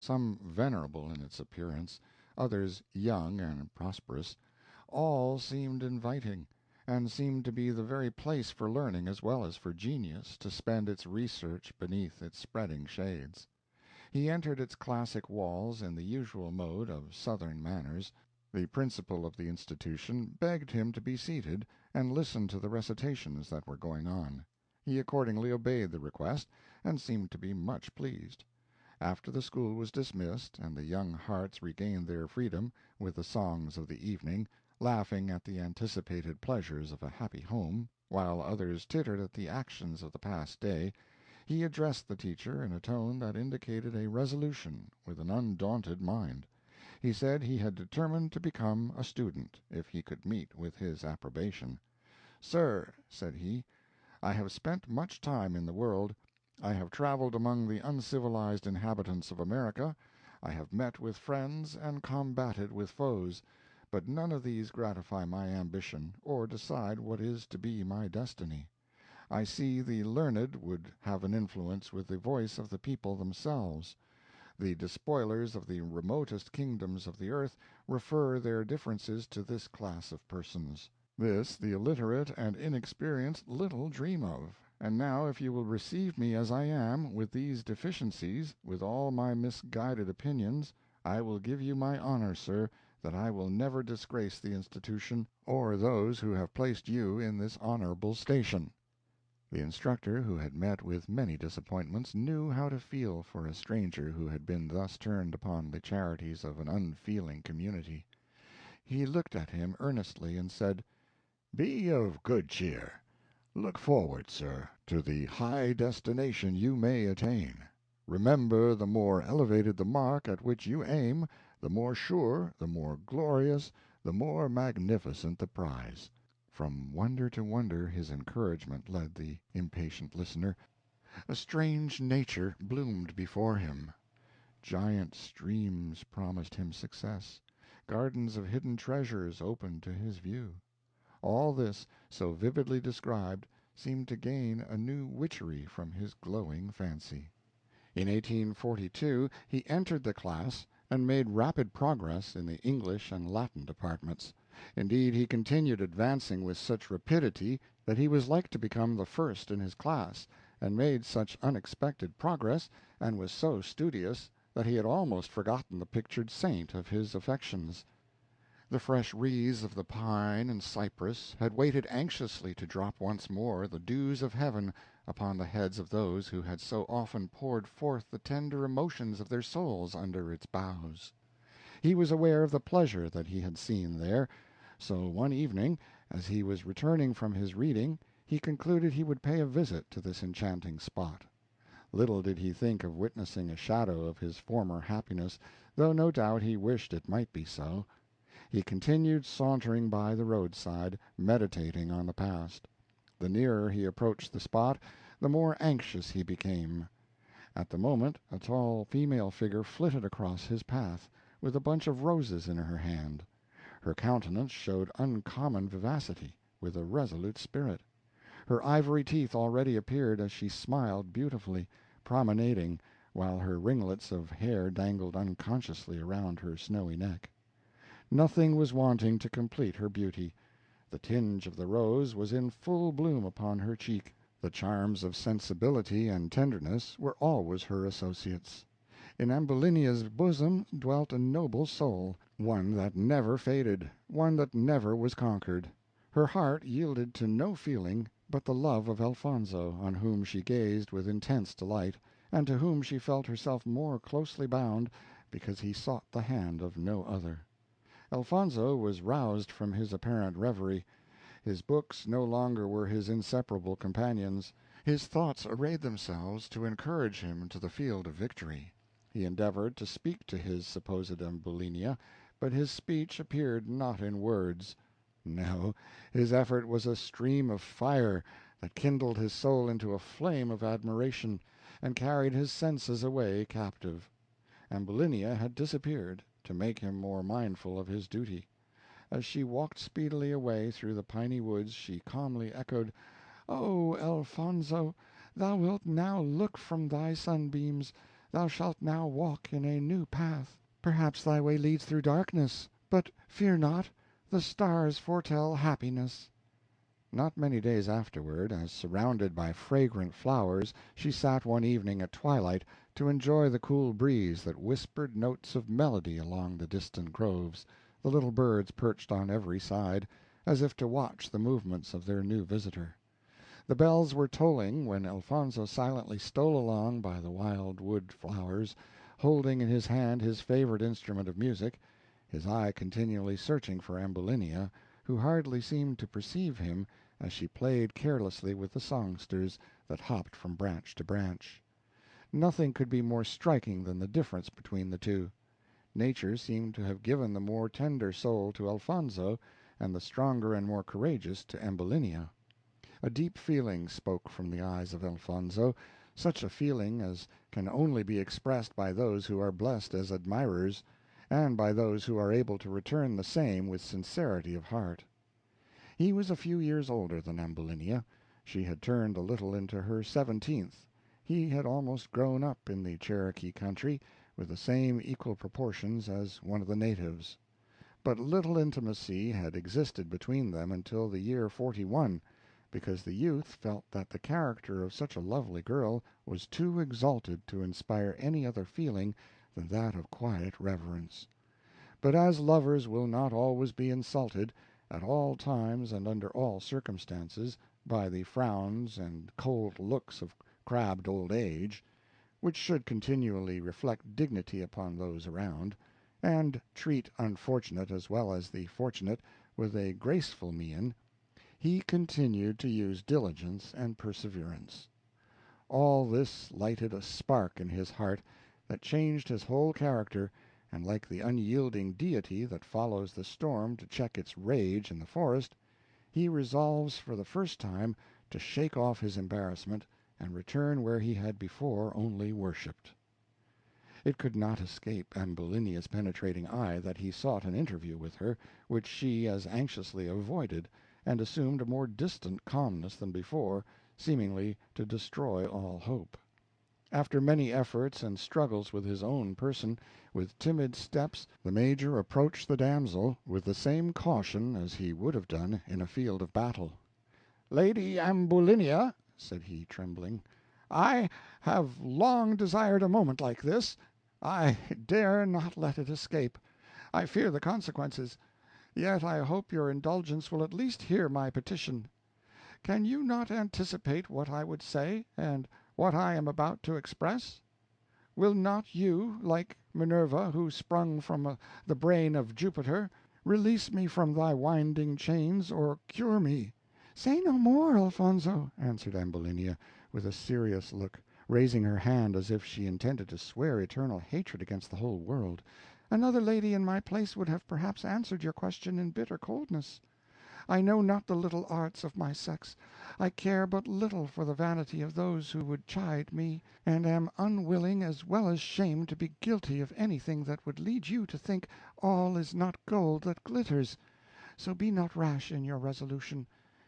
some venerable in its appearance, others young and prosperous. All seemed inviting, and seemed to be the very place for learning as well as for genius to spend its research beneath its spreading shades. He entered its classic walls in the usual mode of Southern manners. The principal of the institution begged him to be seated and listen to the recitations that were going on. He accordingly obeyed the request, and seemed to be much pleased. After the school was dismissed, and the young hearts regained their freedom, with the songs of the evening, laughing at the anticipated pleasures of a happy home, while others tittered at the actions of the past day, he addressed the teacher in a tone that indicated a resolution, with an undaunted mind. He said he had determined to become a student, if he could meet with his approbation. "Sir," said he, "I have spent much time in the world. I have traveled among the uncivilized inhabitants of America. I have met with friends and combated with foes, but none of these gratify my ambition, or decide what is to be my destiny. I see the learned would have an influence with the voice of the people themselves. The despoilers of the remotest kingdoms of the earth refer their differences to this class of persons. This the illiterate and inexperienced little dream of. And now if you will receive me as I am, with these deficiencies, with all my misguided opinions, I will give you my honor, sir, that I will never disgrace the institution, or those who have placed you in this honorable station." The instructor, who had met with many disappointments, knew how to feel for a stranger who had been thus turned upon the charities of an unfeeling community. He looked at him earnestly and said, "Be of good cheer. Look forward, sir, to the high destination you may attain. Remember, the more elevated the mark at which you aim, the more sure, the more glorious, the more magnificent the prize." From wonder to wonder his encouragement led the impatient listener. A strange nature bloomed before him. Giant streams promised him success, gardens of hidden treasures opened to his view. All this, so vividly described, seemed to gain a new witchery from his glowing fancy. In 1842 he entered the class and made rapid progress in the English and Latin departments. Indeed, he continued advancing with such rapidity that he was like to become the first in his class, and made such unexpected progress, and was so studious, that he had almost forgotten the pictured saint of his affections. The fresh wreaths of the pine and cypress had waited anxiously to drop once more the dews of heaven upon the heads of those who had so often poured forth the tender emotions of their souls under its boughs. He was aware of the pleasure that he had seen there, so one evening, as he was returning from his reading, he concluded he would pay a visit to this enchanting spot. Little did he think of witnessing a shadow of his former happiness, though no doubt he wished it might be so. He continued sauntering by the roadside, meditating on the past. The nearer he approached the spot, the more anxious he became. At the moment a tall female figure flitted across his path, with a bunch of roses in her hand. Her countenance showed uncommon vivacity, with a resolute spirit. Her ivory teeth already appeared as she smiled beautifully, promenading, while her ringlets of hair dangled unconsciously around her snowy neck. Nothing was wanting to complete her beauty. The tinge of the rose was in full bloom upon her cheek. The charms of sensibility and tenderness were always her associates. In Ambulinia's bosom dwelt a noble soul, one that never faded, one that never was conquered. Her heart yielded to no feeling but the love of Elfonzo, on whom she gazed with intense delight, and to whom she felt herself more closely bound because he sought the hand of no other. Elfonzo was roused from his apparent reverie. His books no longer were his inseparable companions. His thoughts arrayed themselves to encourage him to the field of victory. He endeavored to speak to his supposed Ambulinia, but his speech appeared not in words. No, his effort was a stream of fire that kindled his soul into a flame of admiration, and carried his senses away captive. Ambulinia had disappeared, to make him more mindful of his duty. As she walked speedily away through the piny woods, she calmly echoed, "Oh, Elfonzo, thou wilt now look from thy sunbeams, thou shalt now walk in a new path. Perhaps thy way leads through darkness, but fear not, the stars foretell happiness." Not many days afterward, as surrounded by fragrant flowers, she sat one evening at twilight to enjoy the cool breeze that whispered notes of melody along the distant groves, the little birds perched on every side, as if to watch the movements of their new visitor. The bells were tolling when Elfonzo silently stole along by the wild wood flowers, holding in his hand his favorite instrument of music, his eye continually searching for Ambulinia, who hardly seemed to perceive him as she played carelessly with the songsters that hopped from branch to branch. Nothing could be more striking than the difference between the two. Nature seemed to have given the more tender soul to Elfonzo, and the stronger and more courageous to Ambulinia. A deep feeling spoke from the eyes of Elfonzo, such a feeling as can only be expressed by those who are blessed as admirers, and by those who are able to return the same with sincerity of heart. He was a few years older than Ambulinia. She had turned a little into her 17th. He had almost grown up in the Cherokee country, with the same equal proportions as one of the natives. But little intimacy had existed between them until the year '41, because the youth felt that the character of such a lovely girl was too exalted to inspire any other feeling than that of quiet reverence. But as lovers will not always be insulted, at all times and under all circumstances, by the frowns and cold looks of crabbed old age, which should continually reflect dignity upon those around, and treat unfortunate as well as the fortunate with a graceful mien, he continued to use diligence and perseverance. All this lighted a spark in his heart that changed his whole character, and like the unyielding deity that follows the storm to check its rage in the forest, he resolves for the first time to shake off his embarrassment and return where he had before only worshipped. It could not escape Ambulinia's penetrating eye that he sought an interview with her, which she as anxiously avoided, and assumed a more distant calmness than before, seemingly to destroy all hope. After many efforts and struggles with his own person, with timid steps the Major approached the damsel, with the same caution as he would have done in a field of battle. "Lady Ambulinia," said he, trembling, "I have long desired a moment like this. I dare not let it escape. I fear the consequences. Yet I hope your indulgence will at least hear my petition. Can you not anticipate what I would say, and what I am about to express? Will not you, like Minerva, who sprung from the brain of Jupiter, release me from thy winding chains, or cure me?" "Say no more, Elfonzo," answered Ambulinia, with a serious look, raising her hand as if she intended to swear eternal hatred against the whole world. "Another lady in my place would have perhaps answered your question in bitter coldness. I know not the little arts of my sex. I care but little for the vanity of those who would chide me, and am unwilling as well as shamed to be guilty of anything that would lead you to think all is not gold that glitters. So be not rash in your resolution.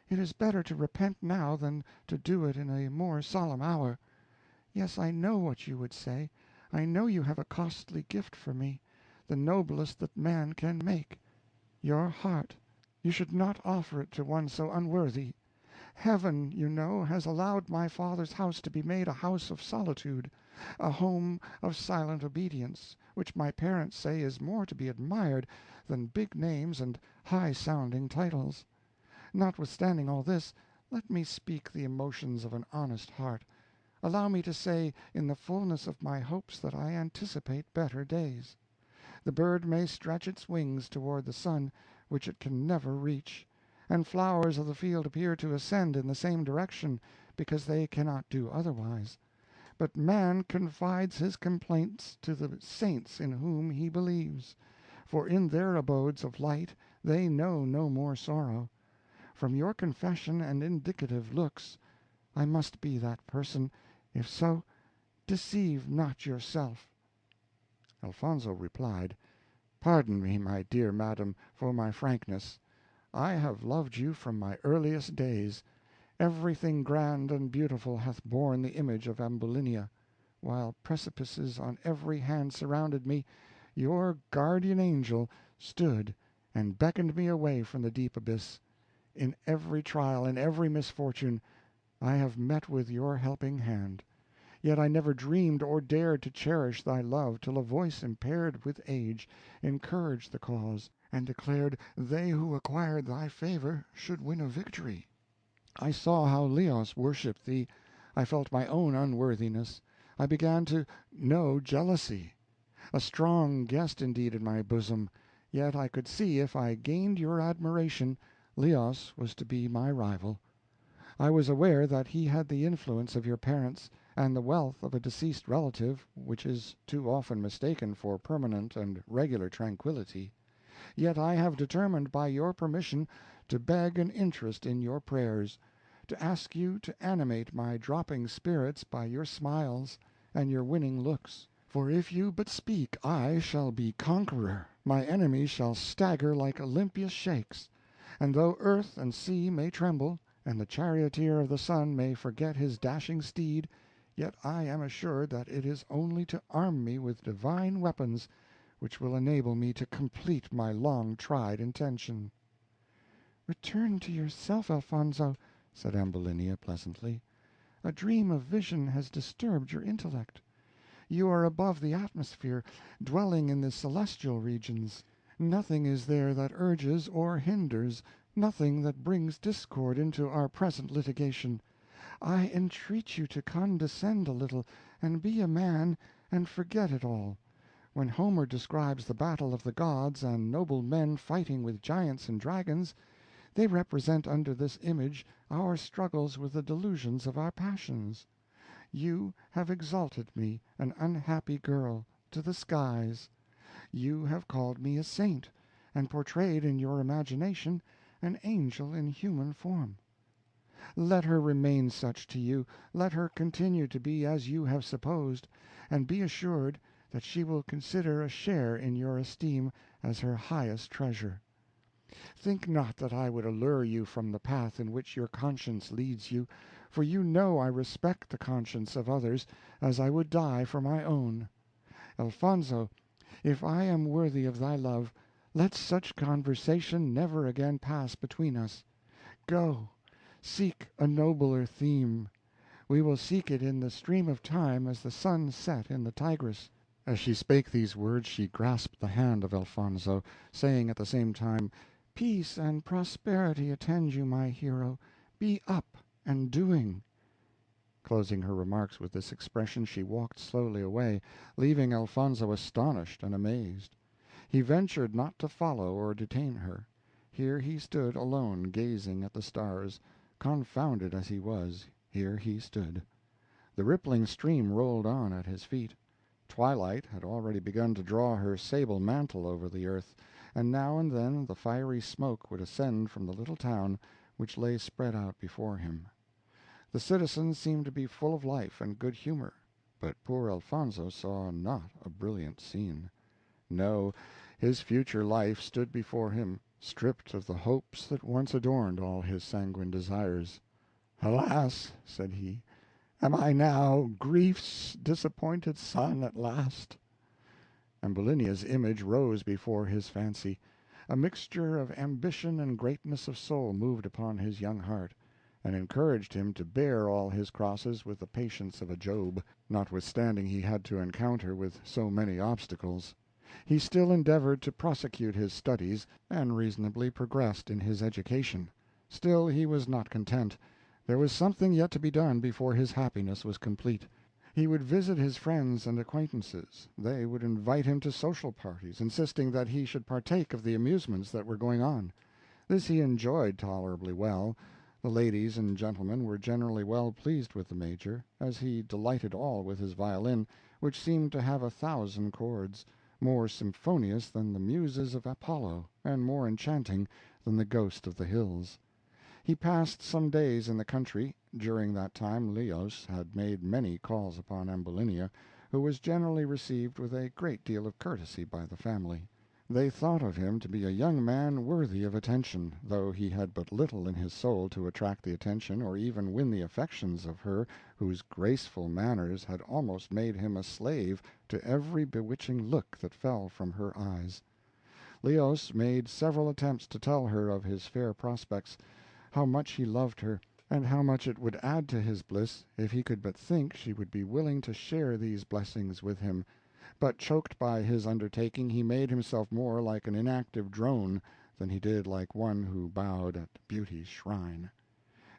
It is better to repent now than to do it in a more solemn hour. Yes, I know what you would say. I know you have a costly gift for me, the noblest that man can make, your heart. You should not offer it to one so unworthy. Heaven, you know, has allowed my father's house to be made a house of solitude, a home of silent obedience, which my parents say is more to be admired than big names and high-sounding titles. Notwithstanding all this, let me speak the emotions of an honest heart. Allow me to say in the fullness of my hopes that I anticipate better days. The bird may stretch its wings toward the sun, which it can never reach, and flowers of the field appear to ascend in the same direction, because they cannot do otherwise. But man confides his complaints to the saints in whom he believes, for in their abodes of light they know no more sorrow. From your confession and indicative looks, I must be that person. If so, deceive not yourself." Elfonzo replied, "Pardon me, my dear madam, for my frankness. I have loved you from my earliest days. Everything grand and beautiful hath borne the image of Ambulinia. while precipices on every hand surrounded me, your guardian angel stood and beckoned me away from the deep abyss. In every trial, in every misfortune, I have met with your helping hand. Yet I never dreamed or dared to cherish thy love till a voice impaired with age encouraged the cause, and declared they who acquired thy favor should win a victory. I saw how Leos worshipped thee. I felt my own unworthiness. I began to know jealousy. A strong guest indeed in my bosom, yet I could see if I gained your admiration, Leos was to be my rival. I was aware that he had the influence of your parents, and the wealth of a deceased relative, which is too often mistaken for permanent and regular tranquillity. Yet I have determined by your permission to beg an interest in your prayers, to ask you to animate my dropping spirits by your smiles and your winning looks. For if you but speak, I shall be conqueror, my enemies shall stagger like Olympus shakes, and though earth and sea may tremble, and the charioteer of the sun may forget his dashing steed, yet I am assured that it is only to arm me with divine weapons which will enable me to complete my long-tried intention." "Return to yourself, Elfonzo," said Ambulinia, pleasantly. "A dream of vision has disturbed your intellect. You are above the atmosphere, dwelling in the celestial regions. Nothing is there that urges or hinders, nothing that brings discord into our present litigation. I entreat you to condescend a little, and be a man, and forget it all. When Homer describes the battle of the gods and noble men fighting with giants and dragons, they represent under this image our struggles with the delusions of our passions. You have exalted me, an unhappy girl, to the skies. You have called me a saint, and portrayed in your imagination an angel in human form. Let her remain such to you, let her continue to be as you have supposed, and be assured that she will consider a share in your esteem as her highest treasure. Think not that I would allure you from the path in which your conscience leads you, for you know I respect the conscience of others as I would die for my own. Elfonzo, if I am worthy of thy love, let such conversation never again pass between us. Go, seek a nobler theme. We will seek it in the stream of time as the sun set in the Tigris." As she spake these words she grasped the hand of Elfonzo, saying at the same time, "Peace and prosperity attend you, my hero. Be up and doing." Closing her remarks with this expression, she walked slowly away, leaving Elfonzo astonished and amazed. He ventured not to follow or detain her. Here he stood alone, gazing at the stars. Confounded as he was, here he stood. The rippling stream rolled on at his feet. Twilight had already begun to draw her sable mantle over the earth, and now and then the fiery smoke would ascend from the little town which lay spread out before him. The citizens seemed to be full of life and good humor, but poor Elfonzo saw not a brilliant scene. No, his future life stood before him, stripped of the hopes that once adorned all his sanguine desires. "Alas," said he, "am I now grief's disappointed son at last?" Ambulinia's image rose before his fancy. A mixture of ambition and greatness of soul moved upon his young heart, and encouraged him to bear all his crosses with the patience of a Job, notwithstanding he had to encounter with so many obstacles. He still endeavored to prosecute his studies, and reasonably progressed in his education. Still he was not content. There was something yet to be done before his happiness was complete. He would visit his friends and acquaintances. They would invite him to social parties, insisting that he should partake of the amusements that were going on. This he enjoyed tolerably well. The ladies and gentlemen were generally well pleased with the Major, as he delighted all with his violin, which seemed to have 1,000 chords, more symphonious than the muses of Apollo, and more enchanting than the ghost of the hills. He passed some days in the country. During that time Leos had made many calls upon Ambulinia, who was generally received with a great deal of courtesy by the family. They thought of him to be a young man worthy of attention, though he had but little in his soul to attract the attention or even win the affections of her whose graceful manners had almost made him a slave to every bewitching look that fell from her eyes. Leos made several attempts to tell her of his fair prospects, how much he loved her, and how much it would add to his bliss if he could but think she would be willing to share these blessings with him, but choked by his undertaking, he made himself more like an inactive drone than he did like one who bowed at beauty's shrine.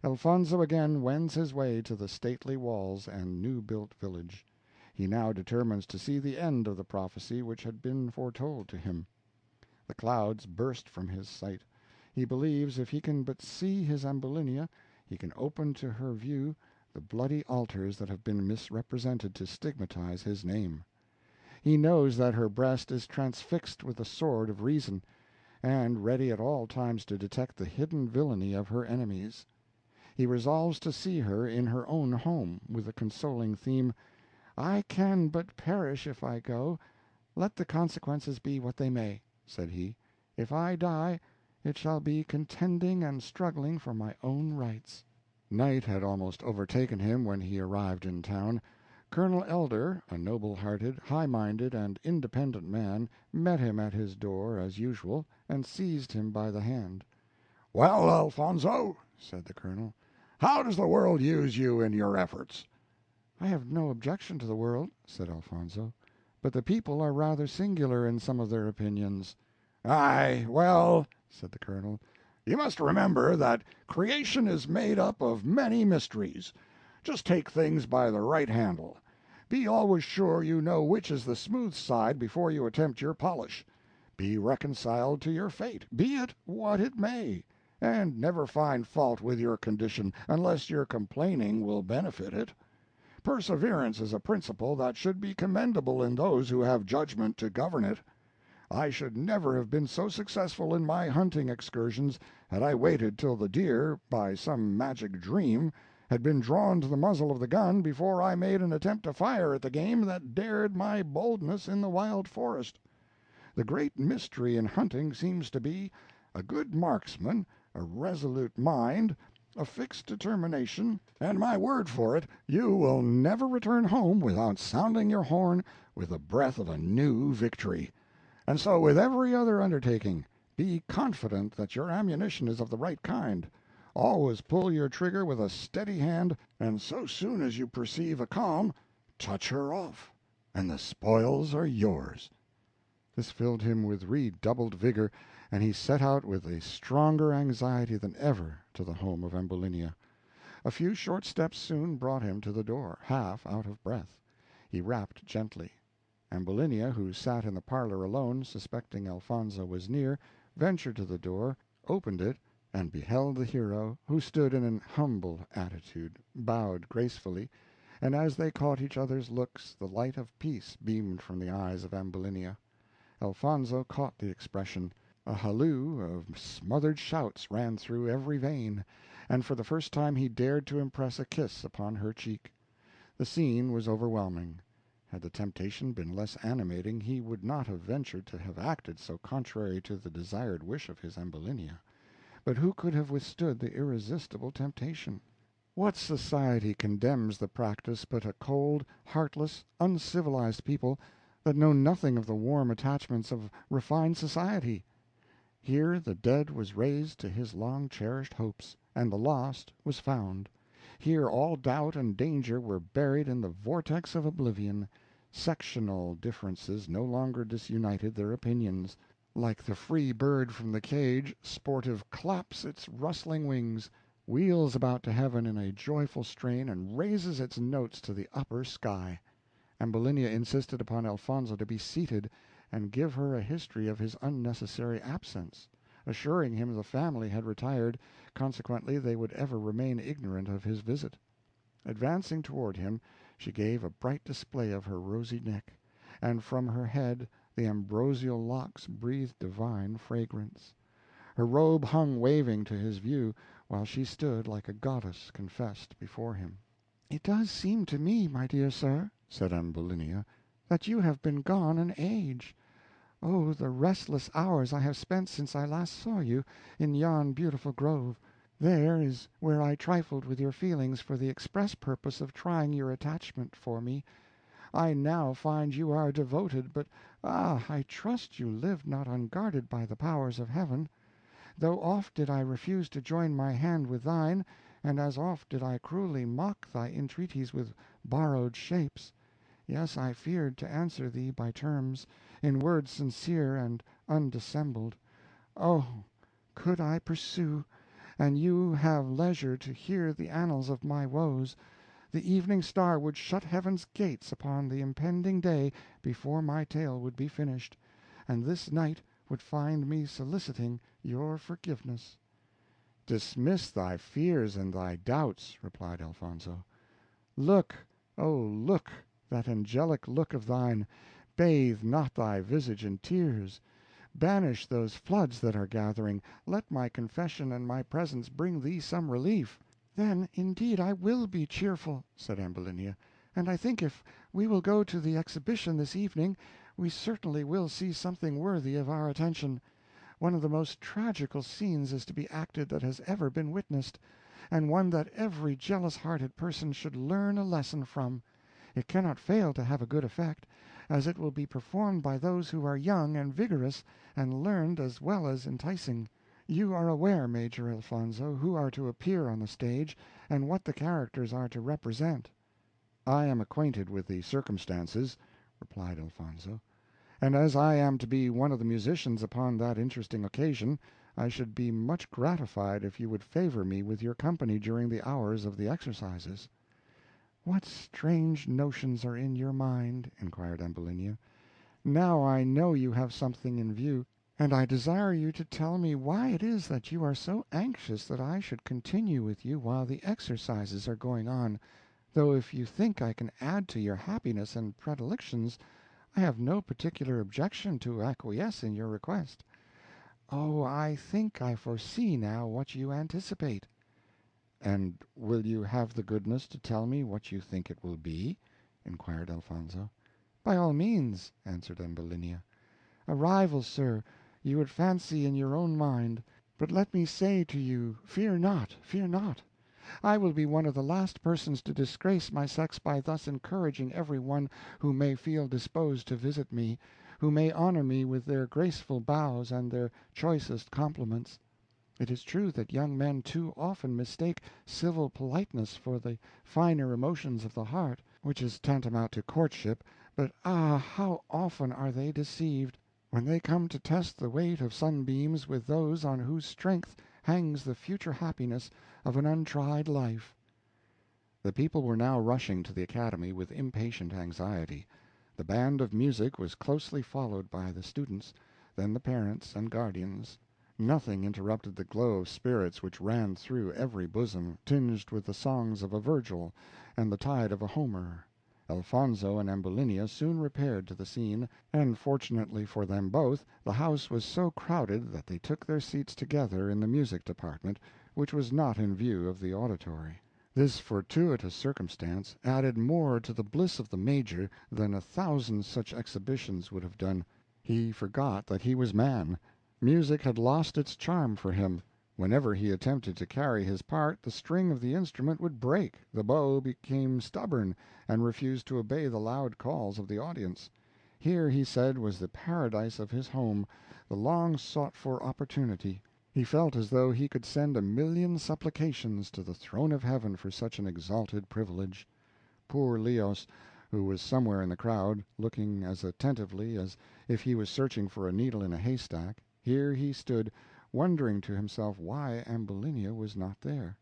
Elfonzo again wends his way to the stately walls and new-built village. He now determines to see the end of the prophecy which had been foretold to him. The clouds burst from his sight. He believes if he can but see his Ambulinia, he can open to her view the bloody altars that have been misrepresented to stigmatize his name. He knows that her breast is transfixed with the sword of reason, and ready at all times to detect the hidden villainy of her enemies. He resolves to see her in her own home, with the consoling theme, "I can but perish if I go, let the consequences be what they may," said he. "If I die, it shall be contending and struggling for my own rights." Night had almost overtaken him when he arrived in town. Colonel Elder, a noble-hearted, high-minded, and independent man, met him at his door as usual, and seized him by the hand. "Well, Alfonso," said the colonel, "how does the world use you in your efforts?" "I have no objection to the world," said Alfonso, "but the people are rather singular in some of their opinions." "Aye, well," said the colonel, "you must remember that creation is made up of many mysteries. Just take things by the right handle. Be always sure you know which is the smooth side before you attempt your polish. Be reconciled to your fate, be it what it may, and never find fault with your condition unless your complaining will benefit it. Perseverance is a principle that should be commendable in those who have judgment to govern it. I should never have been so successful in my hunting excursions had I waited till the deer, by some magic dream, had been drawn to the muzzle of the gun before I made an attempt to fire at the game that dared my boldness in the wild forest. The great mystery in hunting seems to be a good marksman, a resolute mind, a fixed determination, and my word for it, you will never return home without sounding your horn with the breath of a new victory. And so with every other undertaking. Be confident that your ammunition is of the right kind. Always pull your trigger with a steady hand, and so soon as you perceive a calm, touch her off, and the spoils are yours." This filled him with redoubled vigor, and he set out with a stronger anxiety than ever to the home of Ambulinia. A few short steps soon brought him to the door, half out of breath. He rapped gently. Ambulinia, who sat in the parlor alone, suspecting Elfonzo was near, ventured to the door, opened it, and beheld the hero, who stood in an humble attitude, bowed gracefully, and as they caught each other's looks the light of peace beamed from the eyes of Ambulinia. Elfonzo caught the expression. A halloo of smothered shouts ran through every vein, and for the first time he dared to impress a kiss upon her cheek. The scene was overwhelming. Had the temptation been less animating, he would not have ventured to have acted so contrary to the desired wish of his Ambulinia. But who could have withstood the irresistible temptation? What society condemns the practice but a cold, heartless, uncivilized people that know nothing of the warm attachments of refined society? Here the dead was raised to his long-cherished hopes, and the lost was found. Here all doubt and danger were buried in the vortex of oblivion. Sectional differences no longer disunited their opinions. Like the free bird from the cage, sportive claps its rustling wings, wheels about to heaven in a joyful strain, and raises its notes to the upper sky. Ambulinia insisted upon Elfonzo to be seated, and give her a history of his unnecessary absence, assuring him the family had retired, consequently they would ever remain ignorant of his visit. Advancing toward him, she gave a bright display of her rosy neck, and from her head the ambrosial locks breathed divine fragrance. Her robe hung waving to his view, while she stood like a goddess confessed before him. "It does seem to me, my dear sir," said Ambulinia, "that you have been gone an age. Oh, the restless hours I have spent since I last saw you in yon beautiful grove! There is where I trifled with your feelings for the express purpose of trying your attachment for me. I now find you are devoted, but I trust you lived not unguarded by the powers of heaven. Though oft did I refuse to join my hand with thine, and as oft did I cruelly mock thy entreaties with borrowed shapes, yes, I feared to answer thee by terms, in words sincere and undissembled. Oh, could I pursue, and you have leisure to hear the annals of my woes, the evening star would shut heaven's gates upon the impending day before my tale would be finished, and this night would find me soliciting your forgiveness." "Dismiss thy fears and thy doubts," replied Elfonzo. "Look, oh, look, that angelic look of thine, bathe not thy visage in tears. Banish those floods that are gathering. Let my confession and my presence bring thee some relief." "Then, indeed, I will be cheerful," said Ambulinia, "and I think if we will go to the exhibition this evening, we certainly will see something worthy of our attention. One of the most tragical scenes is to be acted that has ever been witnessed, and one that every jealous-hearted person should learn a lesson from. It cannot fail to have a good effect, as it will be performed by those who are young and vigorous, and learned as well as enticing. You are aware, Major Elfonzo, who are to appear on the stage, and what the characters are to represent." "I am acquainted with the circumstances," replied Elfonzo, "and as I am to be one of the musicians upon that interesting occasion, I should be much gratified if you would favor me with your company during the hours of the exercises." "What strange notions are in your mind?" inquired Ambulinia. "Now I know you have something in view, and I desire you to tell me why it is that you are so anxious that I should continue with you while the exercises are going on, though if you think I can add to your happiness and predilections, I have no particular objection to acquiesce in your request. Oh, I think I foresee now what you anticipate." "And will you have the goodness to tell me what you think it will be?" inquired Elfonzo. "By all means," answered Ambulinia. "A rival, sir, you would fancy in your own mind. But let me say to you, fear not, fear not. I will be one of the last persons to disgrace my sex by thus encouraging every one who may feel disposed to visit me, who may honor me with their graceful bows and their choicest compliments. It is true that young men too often mistake civil politeness for the finer emotions of the heart, which is tantamount to courtship, but how often are they deceived, when they come to test the weight of sunbeams with those on whose strength hangs the future happiness of an untried life." The people were now rushing to the academy with impatient anxiety. The band of music was closely followed by the students, then the parents and guardians. Nothing interrupted the glow of spirits which ran through every bosom, tinged with the songs of a Virgil and the tide of a Homer. Elfonzo and Ambulinia soon repaired to the scene, and fortunately for them both, the house was so crowded that they took their seats together in the music department, which was not in view of the auditory. This fortuitous circumstance added more to the bliss of the Major than 1,000 such exhibitions would have done. He forgot that he was man. Music had lost its charm for him. Whenever he attempted to carry his part, the string of the instrument would break, the bow became stubborn, and refused to obey the loud calls of the audience. Here, he said, was the paradise of his home, the long sought for opportunity. He felt as though he could send 1,000,000 supplications to the throne of heaven for such an exalted privilege. Poor Leos, who was somewhere in the crowd, looking as attentively as if he was searching for a needle in a haystack, here he stood, wondering to himself why Ambulinia was not there.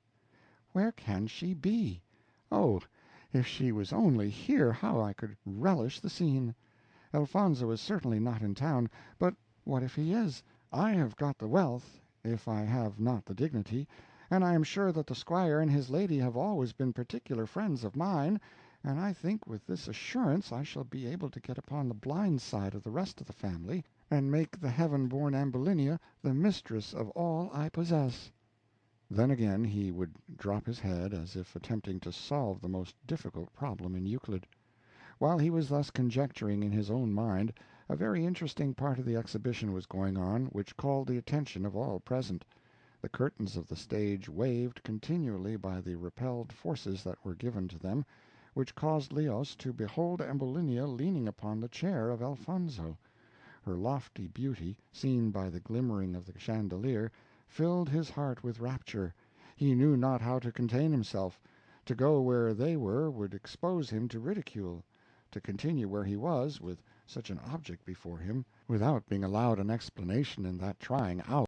"Where can she be? Oh, if she was only here, how I could relish the scene! Elfonzo is certainly not in town, but what if he is? I have got the wealth, if I have not the dignity, and I am sure that the squire and his lady have always been particular friends of mine, and I think with this assurance I shall be able to get upon the blind side of the rest of the family, and make the heaven-born Ambulinia the mistress of all I possess." Then again he would drop his head, as if attempting to solve the most difficult problem in Euclid. While he was thus conjecturing in his own mind, A very interesting part of the exhibition was going on, which called the attention of all present. The curtains of the stage waved continually by the repelled forces that were given to them, which caused Leos to behold Ambulinia leaning upon the chair of Elfonzo. Her lofty beauty, seen by the glimmering of the chandelier, filled his heart with rapture. He knew not how to contain himself. To go where they were would expose him to ridicule. To continue where he was, with such an object before him, without being allowed an explanation in that trying hour,